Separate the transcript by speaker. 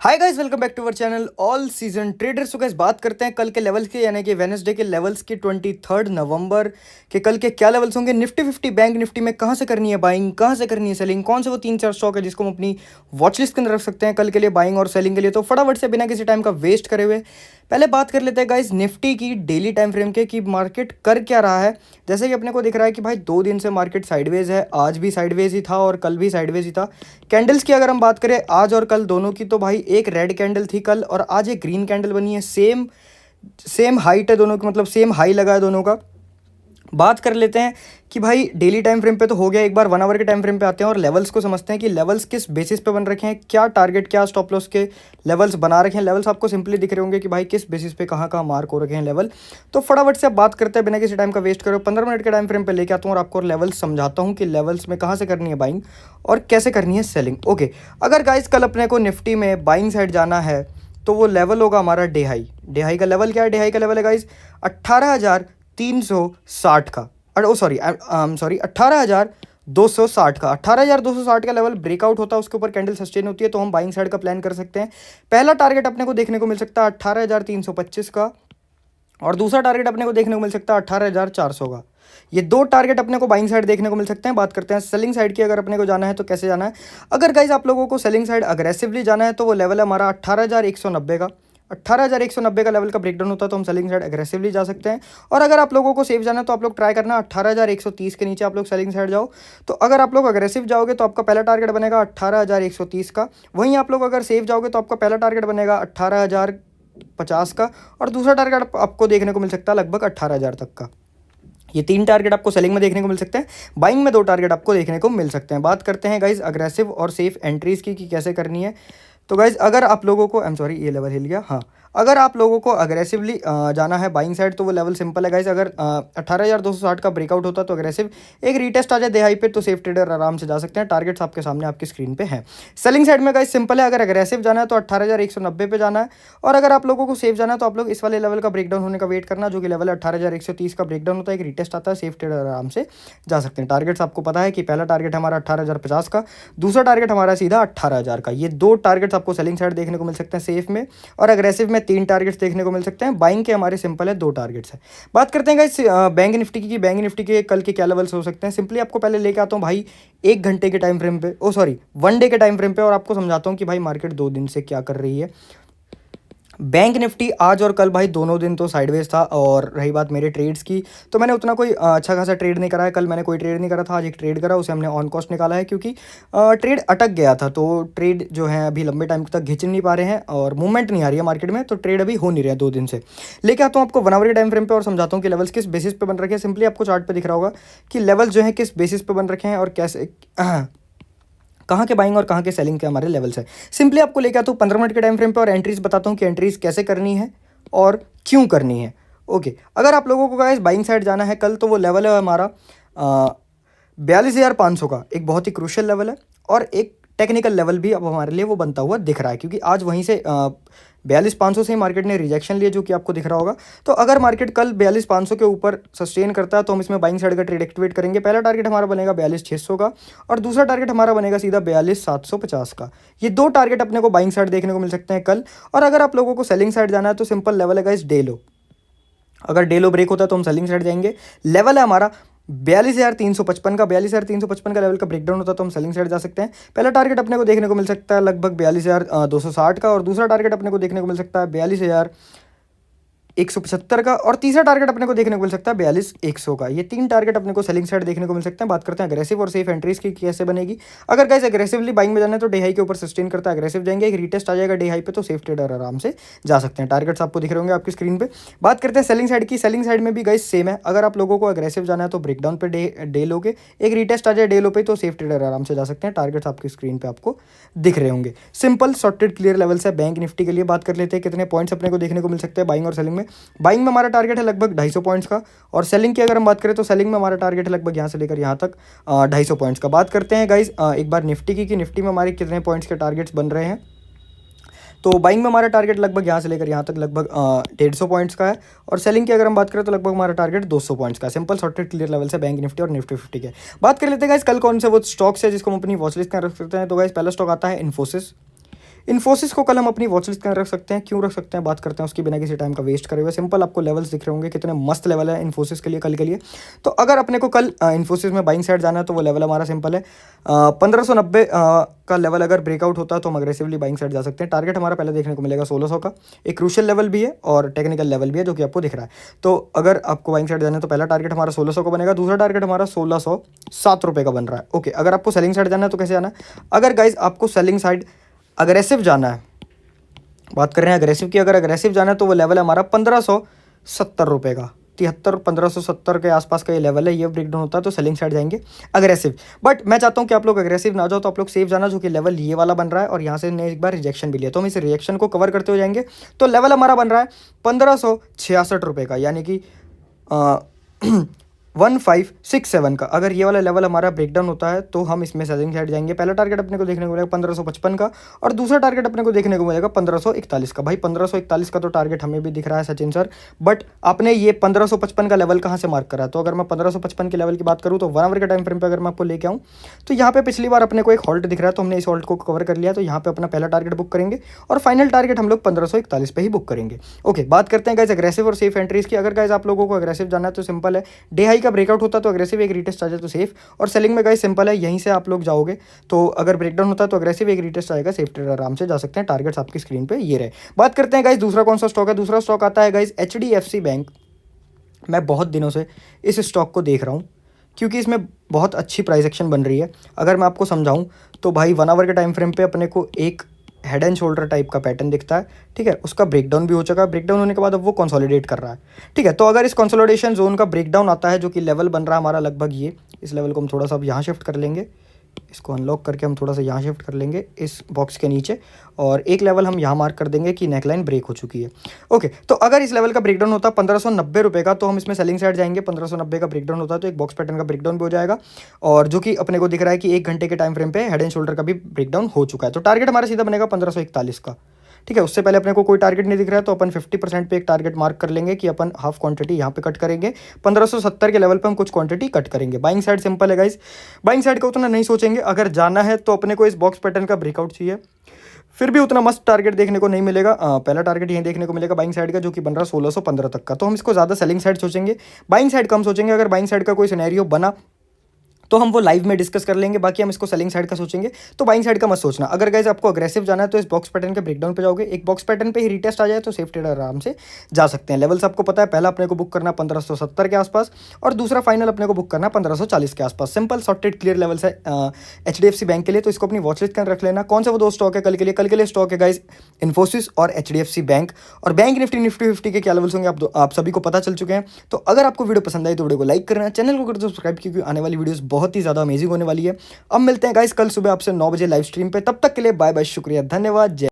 Speaker 1: Hi guys, welcome back to our channel all season traders. तो guys बात करते हैं कल के लेवल्स के, यानी कि वेडनेसडे के लेवल्स के 23 नवंबर के कल के क्या लेवल्स होंगे। निफ्टी 50 बैंक निफ्टी में कहां से करनी है बाइंग, कहां से करनी है सेलिंग, कौन से वो 3-4 स्टॉक है जिसको हम अपनी वॉच लिस्ट के अंदर रख सकते हैं कल के लिए बाइंग और सेलिंग के लिए। तो फटाफट से बिना किसी टाइम का वेस्ट करे हुए पहले बात कर लेते हैं गाइस निफ्टी की डेली टाइम फ्रेम के कि मार्केट कर क्या रहा है। जैसे कि अपने को दिख रहा है कि भाई 2 दिन से मार्केट साइडवेज है, आज भी साइडवेज ही था और कल भी साइडवेज ही था। कैंडल्स की अगर हम बात करें आज और कल दोनों की, तो भाई एक रेड कैंडल थी कल और आज एक ग्रीन कैंडल बनी है। सेम सेम हाइट है दोनों की, मतलब सेम हाई लगा है दोनों का। बात कर लेते हैं कि भाई डेली टाइम फ्रेम पे तो हो गया, एक बार 1 आवर के टाइम फ्रेम पे आते हैं और लेवल्स को समझते हैं कि लेवल्स किस बेसिस पे बन रखे हैं, क्या टारगेट क्या स्टॉप लॉस के लेवल्स बना रखे हैं। लेवल्स आपको सिंपली दिख रहे होंगे कि भाई किस बेसिस पे कहाँ कहाँ मार्क हो रखे हैं लेवल। तो फटाफट से अब बात करते हैं बिना किसी टाइम का वेस्ट करो, 15 मिनट के टाइम फ्रेम पे लेके आता हूँ और आपको लेवल्स समझाता हूँ कि लेवल्स में कहाँ से करनी है बाइंग और कैसे करनी है सेलिंग। ओके, अगर गाइस कल अपने को निफ्टी में बाइंग साइड जाना है तो वो लेवल होगा हमारा डे हाई। डे हाई का लेवल क्या है? डे हाई का लेवल है गाइस 18,360 का। सॉरी 18,260 का। 18,260 का लेवल ब्रेकआउट होता है, उसके ऊपर कैंडल सस्टेन होती है तो हम बाइंग साइड का प्लान कर सकते हैं। पहला टारगेट अपने को देखने को मिल सकता है 18,325 का और दूसरा टारगेट अपने को देखने को मिल सकता है 18,400 का। ये दो टारगेट अपने को बाइंग साइड देखने को मिल सकते हैं। बात करते हैं सेलिंग साइड की, अगर अपने को जाना है तो कैसे जाना है। अगर गाइज आप लोगों को सेलिंग साइड अग्रेसिवली जाना है तो वो लेवल है हमारा 18,190 का। 18,190 का लेवल का ब्रेकडाउन होता है तो हम सेलिंग साइड अग्रेसिवली जा सकते हैं। और अगर आप लोगों को सेफ जाना है तो आप लोग ट्राई करना 18,130 के नीचे आप लोग सेलिंग साइड जाओ। तो अगर आप लोग अग्रेसिव जाओगे तो आपका पहला टारगेट बनेगा 18,130 का। वहीं आप लोग अगर सेफ जाओगे तो आपका पहला टारगेट बनेगा 18,050 का और दूसरा टारगेट आपको देखने को मिल सकता है लगभग 18,000 तक का। ये 3 टारगेट आपको सेलिंग में देखने को मिल सकते हैं, बाइंग में 2 टारगेट आपको देखने को मिल सकते हैं। बात करते हैं गाइज अग्रेसिव और सेफ एंट्रीज की कि कैसे करनी है। तो गाइज अगर आप लोगों को ये लेवल हिल गया। हाँ, अगर आप लोगों को अग्रेसिवली जाना है बाइंग साइड तो वो लेवल सिंपल है गाइज। अगर 18,260 का ब्रेकआउट होता है तो अग्रेसिव एक रीटेस्ट आ जाए दे हाई पे तो सेफ ट्रेडर आराम से जा सकते हैं। टारगेट्स आपके सामने आपकी स्क्रीन पे हैं। सेलिंग साइड में गाइज सिंपल है, अगर अग्रेसिव जाना है तो 18,190 पे जाना है और अगर आप लोगों को सेफ जाना है तो आप लोग इस वाले लेवल का ब्रेकडाउन होने का वेट करना, जो कि लेवल 18,130 का ब्रेकडाउन होता है, एक रीटेस्ट आता है, सेफ ट्रेडर आराम से जा सकते हैं। टारगेट्स आपको पता है कि पहला टारगेट हमारा 18,050 का, दूसरा टारगेट हमारा सीधा 18,000 का। ये 2 टारगेट्स आपको सेलिंग साइड देखने को मिल सकते हैं सेफ में, और अग्रेसिव में 3 टारगेट्स देखने को मिल सकते हैं। बाइंग के हमारे सिंपल है 2 टारगेट्स है। बात करते हैं गाइस बैंक निफ्टी की, बैंक निफ्टी के कल के क्या लेवल्स हो सकते हैं। सिंपली आपको पहले लेके आता हूँ भाई 1 घंटे के टाइम फ्रेम पे, 1 डे के टाइम फ्रेम पे, और आपको समझाता हूँ कि भाई मार्केट 2 दिन से क्या कर रही है। बैंक निफ्टी आज और कल भाई दोनों दिन तो साइडवेज था। और रही बात मेरे ट्रेड्स की, तो मैंने उतना कोई अच्छा खासा ट्रेड नहीं करा है। कल मैंने कोई ट्रेड नहीं करा था, आज एक ट्रेड करा, उसे हमने ऑन कॉस्ट निकाला है क्योंकि ट्रेड अटक गया था। तो ट्रेड जो है अभी लंबे टाइम तक खींच नहीं पा रहे हैं और मूवमेंट नहीं आ रही है मार्केट में, तो ट्रेड अभी हो नहीं रहा है 2 दिन से। लेके आता हूँ आपको 1 आवर के टाइम फ्रेम पे और समझाता हूँ कि लेवल्स किस बेसिस पे बन रखे हैं। सिंपली आपको चार्ट पे दिख रहा होगा कि लेवल्स जो है किस बेसिस पे बन रखे हैं और कैसे कहाँ के बाइंग और कहाँ के सेलिंग के हमारे लेवल्स है। सिंपली आपको लेके आता हूँ 15 मिनट के टाइम फ्रेम पे और एंट्रीज बताता हूँ कि एंट्रीज कैसे करनी है और क्यों करनी है। ओके, अगर आप लोगों को गाइस बाइंग साइड जाना है कल तो वो लेवल है हमारा 42,500 का, एक बहुत ही क्रूशियल लेवल है और एक टेक्निकल लेवल भी अब हमारे लिए वो बनता हुआ दिख रहा है, क्योंकि आज वहीं से 42,500 से ही मार्केट ने रिजेक्शन लिया, जो कि आपको दिख रहा होगा। तो अगर मार्केट कल 42,500 के ऊपर सस्टेन करता है तो हम इसमें बाइंग साइड का ट्रेड एक्टिवेट करेंगे। पहला टारगेट हमारा बनेगा 42,600 का और दूसरा टारगेट हमारा बनेगा सीधा 42,750 का। ये 2 टारगेट अपने को बाइंग साइड देखने को मिल सकते हैं कल। और अगर आप लोगों को सेलिंग साइड जाना है तो सिंपल लेवल है गाइस डे लो। अगर डे लो ब्रेक होता है तो हम सेलिंग साइड जाएंगे। लेवल है हमारा 42,355 का। 42,355 का लेवल का ब्रेकडाउन होता है तो हम सेलिंग साइड जा सकते हैं। पहला टारगेट अपने को देखने को मिल सकता है लगभग 42,260 का और दूसरा टारगेट अपने को देखने को मिल सकता है 42,175 का और तीसरा टारगेट अपने को देखने को मिल सकता है 42,100 का। ये 3 टारगेट अपने को सेलिंग साइड देखने को मिल सकते हैं। बात करते हैं अग्रेसिव और सेफ एंट्रीज की कैसे बनेगी। अगर गाइस अग्रेसिवली बाइंग में जाना है तो डे हाई के ऊपर सस्टेन करता है, अग्रेसिव जाएंगे, एक रीटेस्ट आ जाएगा डे हाई पे तो सेफ ट्रेडर आराम से जा सकते हैं। टारगेट्स आपको दिख रहे होंगे आपकी स्क्रीन पे। बात करते हैं सेलिंग साइड की। सेलिंग साइड में भी गाइस सेम है। अगर आप लोगों को अग्रेसिव जाना है तो ब्रेकडाउन पे डे लोगे, एक रीटेस्ट आ जाए डे लो पे तो सेफ ट्रेडर आराम से जा सकते हैं। टारगेट्स आपकी स्क्रीन पे आपको दिख रहे होंगे। सिंपल सॉर्टेड क्लियर लेवल्स है बैंक निफ्टी के लिए। बात कर लेते हैं कितने पॉइंट्स अपने को देखने को मिल सकते हैं बाइंग और सेलिंग में। बाइंग में हमारा टारगेट है लगभग 250 पॉइंट्स का और सेलिंग की अगर हम बात करें तो सेलिंग में हमारा टारगेट है लगभग यहाँ से लेकर यहाँ तक 250 पॉइंट्स का। बात करते हैं गाइज एक बार निफ्टी की कि निफ्टी में हमारे कितने पॉइंट्स के टारगेट्स बन रहे हैं। तो बाइंग में हमारा टारगेट लगभग यहाँ से लेकर यहाँ तक लगभग 150 पॉइंट्स का है और सेलिंग की अगर हम बात करें तो लगभग हमारा टारगेट 200 पॉइंट्स का। सिंपल सॉर्टेड क्लियर लेवल से बैंक निफ्टी और निफ्टी 50 के। बात कर लेते हैं गाइस कल कौन से वो स्टॉक्स है जिसको हम अपनी वॉच लिस्ट में रख सकते हैं। तो गाइस पहला स्टॉक आता है इन्फोसिस। इन्फोसिस को कल हम अपनी वॉच लिस्ट में रख सकते हैं। क्यों रख सकते हैं, बात करते हैं उसकी बिना किसी टाइम का वेस्ट करे हुए। सिंपल आपको लेवल्स दिख रहे होंगे, कितने मस्त लेवल है इन्फोसिस के लिए कल के लिए। तो अगर अपने को कल इन्फोसिस में बाइंग साइड जाना है तो वो लेवल हमारा सिंपल है 1590 का लेवल अगर ब्रेकआउट होता है तो हम अग्रेसिवली बाइंग साइड जा सकते हैं। टारगेट हमारा पहले देखने को मिलेगा 1600 का, एक क्रूशियल लेवल भी है और टेक्निकल लेवल भी है जो कि आपको दिख रहा है। तो अगर आपको बाइंग साइड जाना है तो पहला टारगेट हमारा 1600 का बनेगा, दूसरा टारगेट हमारा 1607 रुपये का बन रहा है। ओके, अगर आपको सेलिंग साइड जाना है तो कैसे जाना है, अगर गाइज आपको सेलिंग साइड अग्रेसिव जाना है, बात कर रहे हैं अग्रेसिव की, अगर अग्रेसिव जाना है तो वो लेवल है हमारा 1570 रुपये का, 1570 के आसपास का ये लेवल है। ये ब्रेकडाउन होता है तो सेलिंग साइड जाएंगे अग्रेसिव। बट मैं चाहता हूँ कि आप लोग अग्रेसिव ना जाओ, तो आप लोग सेफ जाना, जो कि लेवल ये वाला बन रहा है और यहाँ से ने एक बार रिजेक्शन भी लिया, तो हम इस रिजेक्शन को कवर करते हो जाएंगे। तो लेवल हमारा बन रहा है 1566 रुपये का, यानी कि 1567 का। अगर ये वाला लेवल हमारा ब्रेकडाउन होता है तो हम इसमें सेलिंग साइड जाएंगे। पहला टारगेट अपने को देखने को मिलेगा 1555 का और दूसरा टारगेट अपने को देखने को मिलेगा 1541 का। भाई 1541 का तो टारगेट हमें भी दिख रहा है सचिन सर, बट आपने ये 1555 का लेवल कहाँ से मार्क करा है? तो अगर मैं 1555 के लेवल की बात करूँ तो 1 आवर के टाइम फ्रेम पर अगर मैं आपको लेके आऊँ तो यहाँ पे पिछली बार अपने को एक हॉल्ट दिख रहा है, तो हमने इस हॉल्ट को कवर कर लिया। तो यहाँ पे अपना पहला टारगेट बुक करेंगे और फाइनल टारगेट हम लोग 1541 पे ही बुक करेंगे। ओके, बात करते हैं गाइज अग्रेसिव और सेफ एंट्रीज की। अगर गाइज आप लोगों को अग्रेसिव जाना है तो सिंपल है, डे हाई का ब्रेकआउट होता है तो अग्रेसिव, एक रीटेस्ट आ जाए तो सेफ, और सेलिंग में गाइस सिंपल है, यहीं से आप लोग जाओगे तो अगर ब्रेकडाउन होता है तो अग्रेसिव, एक रीटेस्ट आएगा, सेफ ट्रेड आराम से जा सकते हैं। टारगेट्स आपकी स्क्रीन पे ये रहे। बात करते हैं गाइस दूसरा कौन सा स्टॉक है। दूसरा स्टॉक आता है गाइस HDFC बैंक। मैं बहुत दिनों से इस स्टॉक को देख रहा हूँ क्योंकि इसमें बहुत अच्छी प्राइस एक्शन बन रही है। अगर मैं आपको समझाऊँ तो भाई 1 आवर के टाइम फ्रेम पे अपने को एक हेड एंड शोल्डर टाइप का पैटर्न दिखता है, ठीक है। उसका ब्रेकडाउन भी हो चुका है, ब्रेकडाउन होने के बाद अब वो कंसोलिडेट कर रहा है, ठीक है। तो अगर इस कंसोलिडेशन जोन का ब्रेकडाउन आता है, जो कि लेवल बन रहा है हमारा लगभग ये, इस लेवल को हम थोड़ा सा अब यहाँ शिफ्ट कर लेंगे, इसको अनलॉक करके हम थोड़ा सा यहाँ शिफ्ट कर लेंगे इस बॉक्स के नीचे, और एक लेवल हम यहाँ मार्क कर देंगे कि नेकलाइन ब्रेक हो चुकी है। ओके, तो अगर इस लेवल का ब्रेकडाउन होता है 1590 रुपये का, तो हम इसमें सेलिंग साइड जाएंगे। 1590 का ब्रेकडाउन होता है तो एक बॉक्स पैटर्न का ब्रेकडाउन भी हो जाएगा, और जो कि अपने को दिख रहा है कि 1 घंटे के टाइम फ्रेम पे हेड एंड शोल्डर का भी ब्रेकडाउन हो चुका है। तो टारगेट हमारा सीधा बनेगा 1541 का, ठीक है। उससे पहले अपने को कोई टारगेट नहीं दिख रहा है तो अपन 50% पे एक टारगेट मार्क कर लेंगे कि अपन हाफ क्वांटिटी यहाँ पे कट करेंगे। 1570 के लेवल पे हम कुछ क्वांटिटी कट करेंगे। बाइंग साइड सिंपल है गाइस, बाइंग साइड का उतना नहीं सोचेंगे। अगर जाना है तो अपने को इस बॉक्स पैटर्न का ब्रेकआउट चाहिए, फिर भी उतना मस्त टारगेट देखने को नहीं मिलेगा। पहला टारगेट यहीं देखने को मिलेगा बाइंग साइड का, जो कि बन रहा है 1615 तक का। तो हम इसको ज़्यादा सेलिंग साइड सोचेंगे, बाइंग साइड कम सोचेंगे। अगर बाइंग साइड का कोई सिनेरियो बना तो हम वो लाइव में डिस्कस कर लेंगे, बाकी हम इसको सेलिंग साइड का सोचेंगे। तो बाइंग साइड का मत सोचना। अगर गाइज आपको अग्रेसिव जाना है तो इस बॉक्स पैटर्न के ब्रेकडाउन पे जाओगे, एक बॉक्स पैटर्न पे ही रीटेस्ट आ जाए तो सेफ ट्रेडर आराम से जा सकते हैं। लेवल्स आपको पता है, पहला अपने को बुक करना 1570 के आसपास और दूसरा फाइनल अपने को बुक करना 1540 के आसपास। सिंपल सॉर्टेड क्लियर लेवल्स है HDFC बैंक के लिए, तो इसको अपनी वॉच लिस्ट कर रख लेना। कौन से वो दो स्टॉक है कल के लिए? कल के लिए स्टॉक है गाइज इन्फोसिस और HDFC बैंक। और बैंक निफ्टी 50 के क्या लेवल्स होंगे आप सभी को पता चल चुके हैं। तो अगर आपको वीडियो पसंद आई तो वीडियो को लाइक करना, चैनल को कर दो सब्सक्राइब, क्योंकि आने वाली वीडियोस बहुत ही ज़्यादा अमेजिंग होने वाली है। अब मिलते हैं गाइस कल सुबह आपसे 9 बजे लाइव स्ट्रीम पे। तब तक के लिए बाय बाय, शुक्रिया, धन्यवाद, जय।